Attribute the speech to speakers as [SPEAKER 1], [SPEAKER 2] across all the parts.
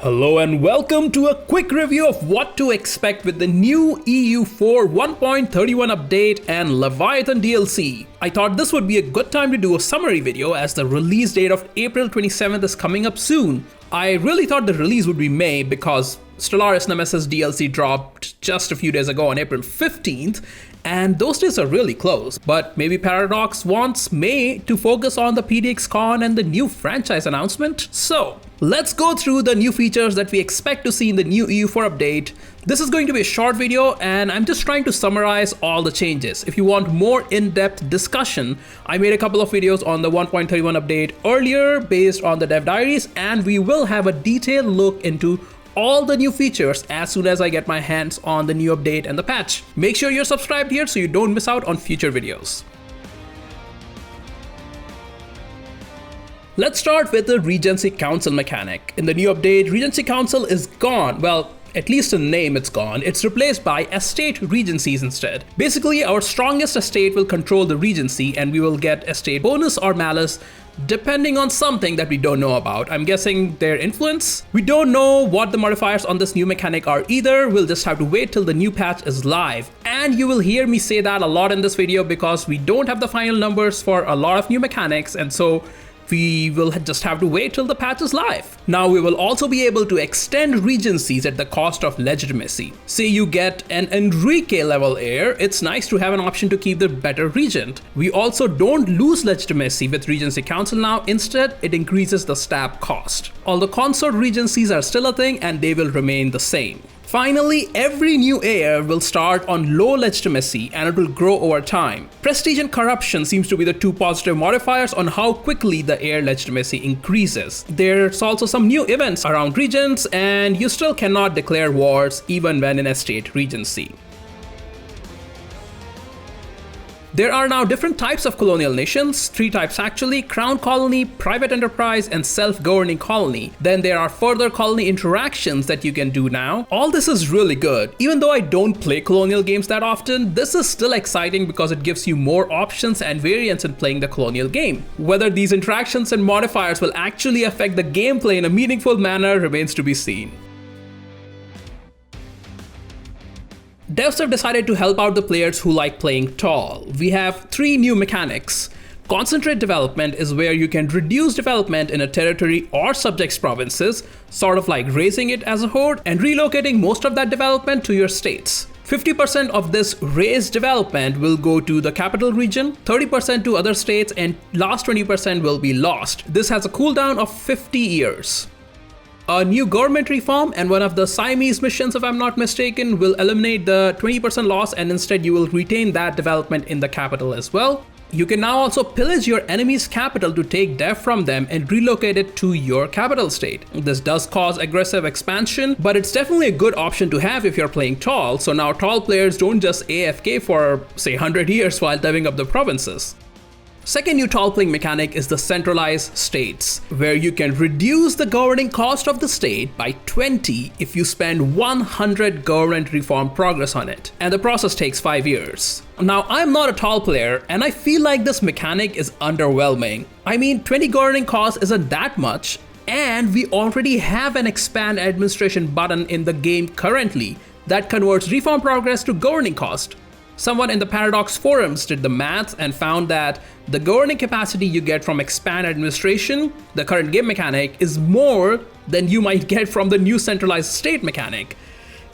[SPEAKER 1] Hello and welcome to a quick review of what to expect with the new EU4 1.31 update and Leviathan DLC. I thought this would be a good time to do a summary video as the release date of April 27th is coming up soon. I really thought the release would be May because Stellaris Nemesis DLC dropped just a few days ago on April 15th, and those days are really close. But maybe Paradox wants May to focus on the PDXCon and the new franchise announcement. So let's go through the new features that we expect to see in the new EU4 update. This is going to be a short video and I'm just trying to summarize all the changes. If you want more in-depth discussion, I made a couple of videos on the 1.31 update earlier based on the dev diaries, and we will have a detailed look into all the new features as soon as I get my hands on the new update and the patch. Make sure you're subscribed here so you don't miss out on future videos. Let's start with the Regency Council mechanic. In the new update, Regency Council is gone. Well, at least in name it's gone. It's replaced by estate regencies instead. Basically, our strongest estate will control the regency and we will get estate bonus or malus depending on something that we don't know about. I'm guessing their influence. We don't know what the modifiers on this new mechanic are either. We'll just have to wait till the new patch is live. And you will hear me say that a lot in this video because we don't have the final numbers for a lot of new mechanics, and so we will just have to wait till the patch is live. Now we will also be able to extend regencies at the cost of legitimacy. Say you get an Enrique level heir, it's nice to have an option to keep the better regent. We also don't lose legitimacy with Regency Council now, instead it increases the stab cost. All the consort regencies are still a thing and they will remain the same. Finally, every new heir will start on low legitimacy and it will grow over time. Prestige and corruption seems to be the two positive modifiers on how quickly the heir legitimacy increases. There's also some new events around regents, and you still cannot declare wars even when in estate regency. There are now different types of colonial nations, 3 types actually: crown colony, private enterprise, and self-governing colony. Then there are further colony interactions that you can do now. All this is really good. Even though I don't play colonial games that often, this is still exciting because it gives you more options and variance in playing the colonial game. Whether these interactions and modifiers will actually affect the gameplay in a meaningful manner remains to be seen. Devs have decided to help out the players who like playing tall. We have 3 new mechanics. Concentrate development is where you can reduce development in a territory or subject's provinces, sort of like raising it as a horde and relocating most of that development to your states. 50% of this raised development will go to the capital region, 30% to other states, and last 20% will be lost. This has a cooldown of 50 years. A new government reform and one of the Siamese missions, if I'm not mistaken, will eliminate the 20% loss, and instead you will retain that development in the capital as well. You can now also pillage your enemy's capital to take dev from them and relocate it to your capital state. This does cause aggressive expansion, but it's definitely a good option to have if you're playing tall, so now tall players don't just AFK for say 100 years while deving up the provinces. Second new tall playing mechanic is the centralized states, where you can reduce the governing cost of the state by 20 if you spend 100 government reform progress on it, and the process takes 5 years. Now, I'm not a tall player and I feel like this mechanic is underwhelming. I mean, 20 governing cost isn't that much, and we already have an expand administration button in the game currently that converts reform progress to governing cost. Someone in the Paradox forums did the maths and found that the governing capacity you get from expand administration, the current game mechanic, is more than you might get from the new centralized state mechanic.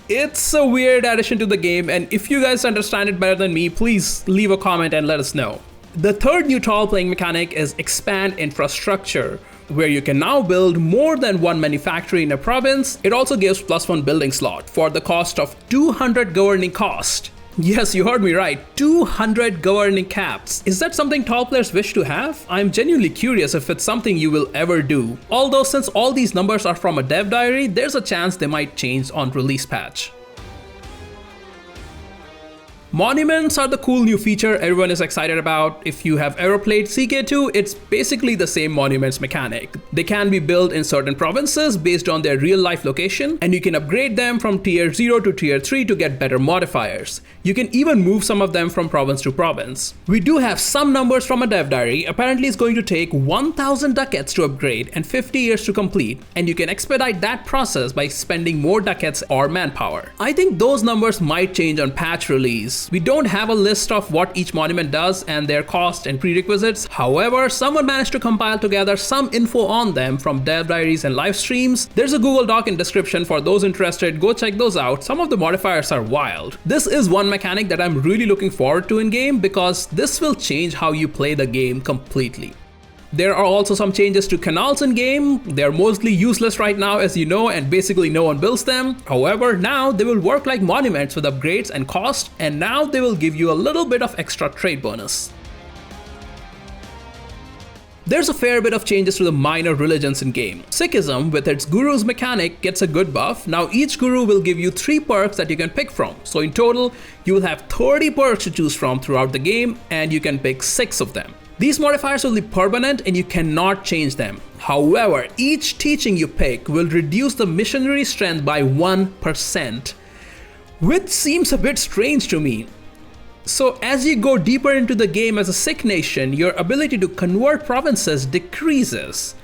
[SPEAKER 1] It's a weird addition to the game, and if you guys understand it better than me, please leave a comment and let us know. The third new tall playing mechanic is expand infrastructure, where you can now build more than one manufactory in a province. It also gives +1 building slot for the cost of 200 governing cost. Yes, you heard me right, 200 governing caps. Is that something tall players wish to have? I'm genuinely curious if it's something you will ever do. Although since all these numbers are from a dev diary, there's a chance they might change on release patch. Monuments are the cool new feature everyone is excited about. If you have ever played CK2, it's basically the same monuments mechanic. They can be built in certain provinces based on their real life location, and you can upgrade them from tier 0 to tier 3 to get better modifiers. You can even move some of them from province to province. We do have some numbers from a dev diary. Apparently it's going to take 1000 ducats to upgrade and 50 years to complete, and you can expedite that process by spending more ducats or manpower. I think those numbers might change on patch release. We don't have a list of what each monument does and their cost and prerequisites. However, someone managed to compile together some info on them from dev diaries and live streams. There's a Google Doc in description for those interested. Go check those out. Some of the modifiers are wild. This is one mechanic that I'm really looking forward to in game because this will change how you play the game completely. There are also some changes to canals in game. They're mostly useless right now, as you know, and basically no one builds them. However, now they will work like monuments with upgrades and cost, and now they will give you a little bit of extra trade bonus. There's a fair bit of changes to the minor religions in game. Sikhism, with its guru's mechanic, gets a good buff. Now each guru will give you 3 perks that you can pick from. So in total, you will have 30 perks to choose from throughout the game, and you can pick 6 of them. These modifiers will be permanent and you cannot change them. However, each teaching you pick will reduce the missionary strength by 1%, which seems a bit strange to me. So as you go deeper into the game as a Sikh nation, your ability to convert provinces decreases.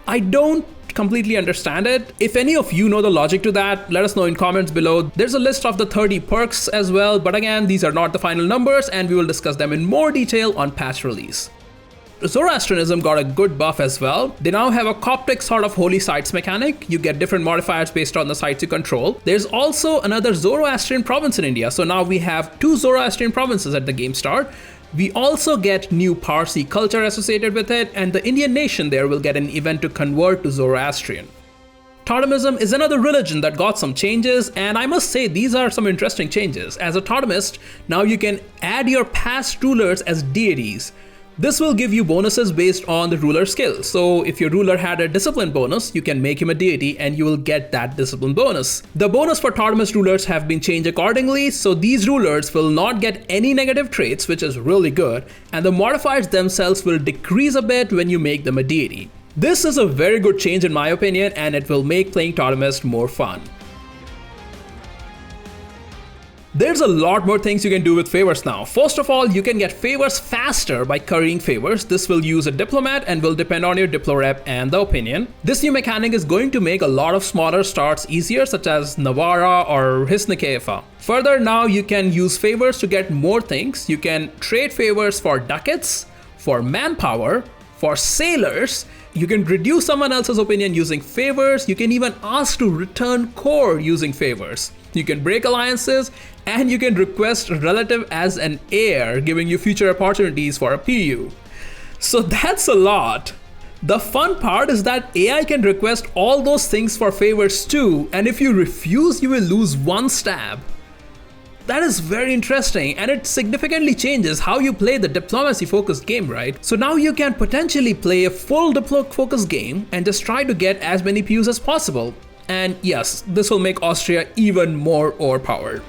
[SPEAKER 1] I don't completely understand it. If any of you know the logic to that, let us know in comments below. There's a list of the 30 perks as well, but again, these are not the final numbers and we will discuss them in more detail on patch release. Zoroastrianism got a good buff as well. They now have a Coptic sort of holy sites mechanic. You get different modifiers based on the sites you control. There's also another Zoroastrian province in India, so now we have 2 Zoroastrian provinces at the game start. We also get new Parsi culture associated with it, and the Indian nation there will get an event to convert to Zoroastrian. Totemism is another religion that got some changes, and I must say these are some interesting changes. As a totemist, now you can add your past rulers as deities. This will give you bonuses based on the ruler skill. So if your ruler had a discipline bonus, you can make him a deity and you will get that discipline bonus. The bonus for totemist rulers have been changed accordingly, so these rulers will not get any negative traits, which is really good, and the modifiers themselves will decrease a bit when you make them a deity. This is a very good change in my opinion, and it will make playing totemist more fun. There's a lot more things you can do with favors now. First of all, you can get favors faster by currying favors. This will use a diplomat and will depend on your diplo rep and the opinion. This new mechanic is going to make a lot of smaller starts easier, such as Nawara or Hisnikefa. Further, now you can use favors to get more things. You can trade favors for ducats, for manpower, for sailors. You can reduce someone else's opinion using favors. You can even ask to return core using favors. You can break alliances, and you can request a relative as an heir, giving you future opportunities for a PU. So that's a lot. The fun part is that AI can request all those things for favors too, and if you refuse, you will lose 1 stab. That is very interesting, and it significantly changes how you play the diplomacy focused game, right? So now you can potentially play a full diplo focused game and just try to get as many PUs as possible. And yes, this will make Austria even more overpowered.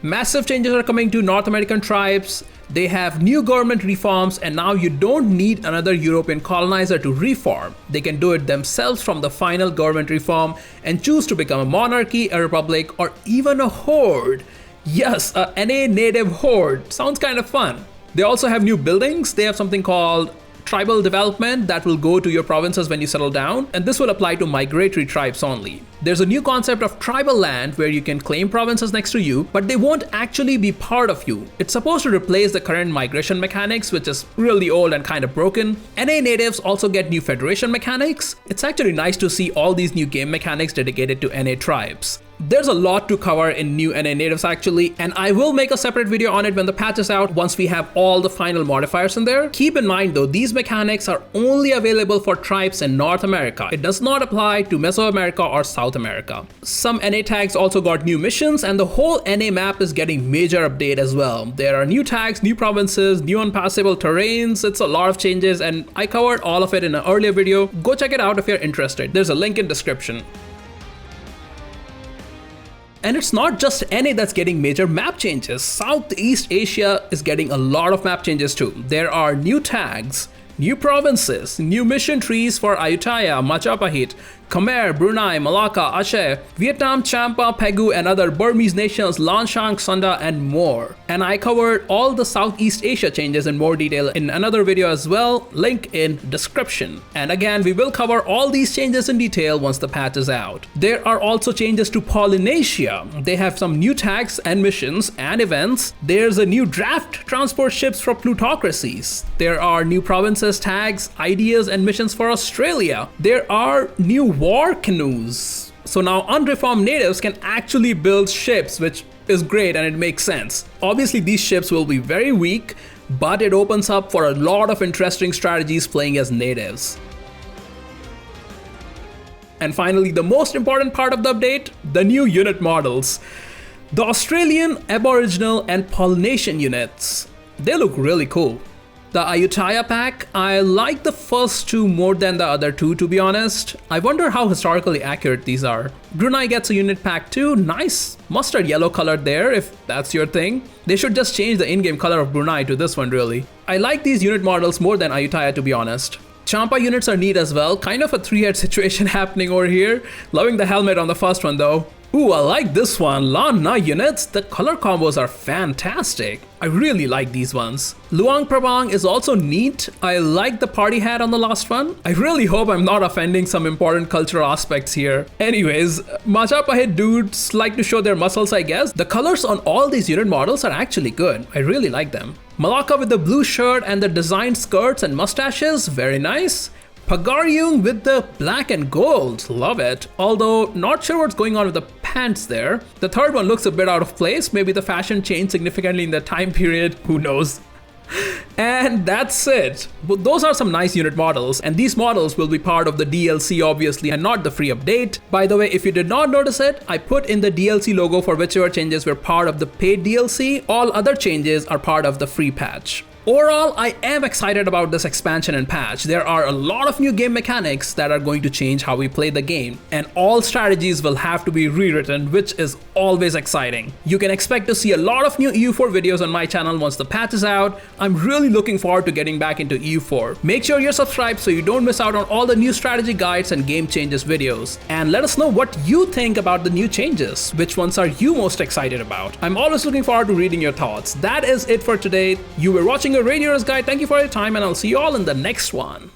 [SPEAKER 1] Massive changes are coming to North American tribes. They have new government reforms, and now you don't need another European colonizer to reform. They can do it themselves from the final government reform and choose to become a monarchy, a republic, or even a horde. Yes, a NA native horde. Sounds kind of fun. They also have new buildings. They have something called tribal development that will go to your provinces when you settle down, and this will apply to migratory tribes only. There's a new concept of tribal land where you can claim provinces next to you, but they won't actually be part of you. It's supposed to replace the current migration mechanics, which is really old and kind of broken. NA natives also get new federation mechanics. It's actually nice to see all these new game mechanics dedicated to NA tribes. There's a lot to cover in new NA natives actually, and I will make a separate video on it when the patch is out once we have all the final modifiers in there. Keep in mind though, these mechanics are only available for tribes in North America. It does not apply to Mesoamerica or South America. Some NA tags also got new missions, and the whole NA map is getting major update as well. There are new tags, new provinces, new unpassable terrains. It's a lot of changes, and I covered all of it in an earlier video. Go check it out if you're interested. There's a link in description. And it's not just NA that's getting major map changes. Southeast Asia is getting a lot of map changes too. There are new tags, new provinces, new mission trees for Ayutthaya, Majapahit, Khmer, Brunei, Malacca, Aceh, Vietnam, Champa, Pegu, and other Burmese nations, Lanshang, Sunda, and more. And I covered all the Southeast Asia changes in more detail in another video as well, link in description. And again, we will cover all these changes in detail once the patch is out. There are also changes to Polynesia. They have some new tags and missions and events. There's a new draft transport ships for plutocracies. There are new provinces, tags, ideas, and missions for Australia. There are new war canoes. So now unreformed natives can actually build ships, which is great and it makes sense. Obviously these ships will be very weak, but it opens up for a lot of interesting strategies playing as natives. And finally, the most important part of the update, the new unit models. The Australian, Aboriginal, and Polynesian units. They look really cool. The Ayutthaya pack, I like the first two more than the other two, to be honest. I wonder how historically accurate these are. Brunei gets a unit pack too, nice mustard yellow color there if that's your thing. They should just change the in-game color of Brunei to this one really. I like these unit models more than Ayutthaya, to be honest. Champa units are neat as well, kind of a three-head situation happening over here. Loving the helmet on the first one though. Ooh, I like this one, Lan Na units, the color combos are fantastic. I really like these ones. Luang Prabang is also neat. I like the party hat on the last one. I really hope I'm not offending some important cultural aspects here. Anyways, Majapahit dudes like to show their muscles, I guess. The colors on all these unit models are actually good. I really like them. Malacca with the blue shirt and the designed skirts and mustaches, very nice. Pagaryung with the black and gold, love it. Although not sure what's going on with the pants there. The third one looks a bit out of place, maybe the fashion changed significantly in the time period, who knows. And that's it. But those are some nice unit models, and these models will be part of the DLC obviously and not the free update. By the way, if you did not notice it, I put in the DLC logo for whichever changes were part of the paid DLC. All other changes are part of the free patch. Overall, I am excited about this expansion and patch. There are a lot of new game mechanics that are going to change how we play the game, and all strategies will have to be rewritten, which is always exciting. You can expect to see a lot of new EU4 videos on my channel once the patch is out. I'm really looking forward to getting back into EU4. Make sure you're subscribed so you don't miss out on all the new strategy guides and game changes videos. And let us know what you think about the new changes. Which ones are you most excited about? I'm always looking forward to reading your thoughts. That is it for today. You were watching a Radio's Guide. Thank you for your time, and I'll see you all in the next one.